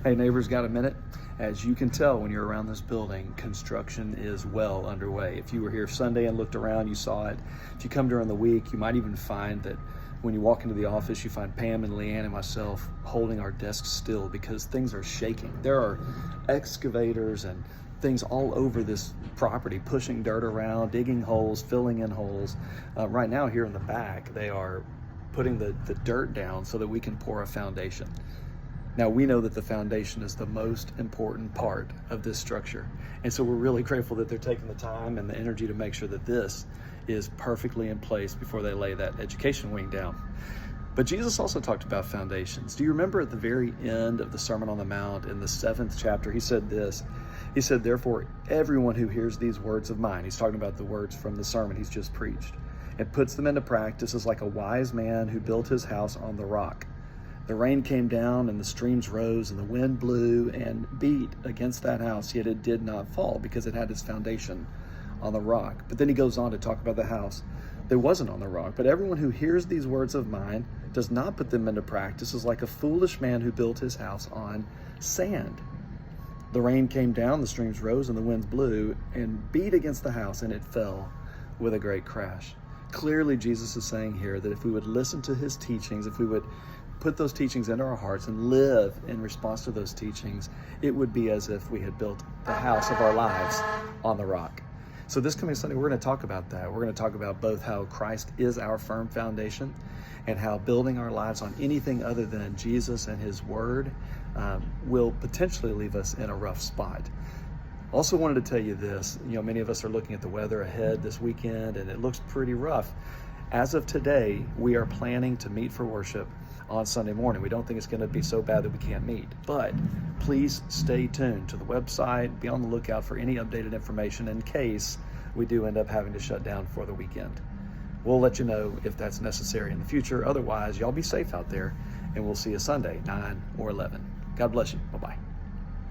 Hey neighbors, got a minute? As you can tell when you're around this building, construction is well underway. If you were here Sunday and looked around, you saw it. If you come during the week, you might even find that when you walk into the office, you find Pam and Leanne and myself holding our desks still because things are shaking. There are excavators and things all over this property, pushing dirt around, digging holes, filling in holes. Right now here in the back, they are putting the dirt down so that we can pour a foundation. Now, we know that the foundation is the most important part of this structure. And so we're really grateful that they're taking the time and the energy to make sure that this is perfectly in place before they lay that education wing down. But Jesus also talked about foundations. Do you remember at the very end of the Sermon on the Mount in the 7th chapter, he said this. He said, "Therefore, everyone who hears these words of mine," he's talking about the words from the sermon he's just preached, "and puts them into practice is like a wise man who built his house on the rock. The rain came down and the streams rose and the wind blew and beat against that house, yet it did not fall because it had its foundation on the rock." But then he goes on to talk about the house that wasn't on the rock. "But everyone who hears these words of mine does not put them into practice is like a foolish man who built his house on sand. The rain came down, the streams rose, and the winds blew and beat against the house, and it fell with a great crash." Clearly, Jesus is saying here that if we would listen to his teachings, if we would put those teachings into our hearts and live in response to those teachings, it would be as if we had built the house of our lives on the rock. So this coming Sunday, we're going to talk about that. We're going to talk about both how Christ is our firm foundation and how building our lives on anything other than Jesus and his word will potentially leave us in a rough spot. Also wanted to tell you this, many of us are looking at the weather ahead this weekend and it looks pretty rough. As of today, we are planning to meet for worship on Sunday morning. We don't think it's going to be so bad that we can't meet, but please stay tuned to the website. Be on the lookout for any updated information in case we do end up having to shut down for the weekend. We'll let you know if that's necessary in the future. Otherwise, y'all be safe out there, and we'll see you Sunday, 9 or 11. God bless you. Bye-bye.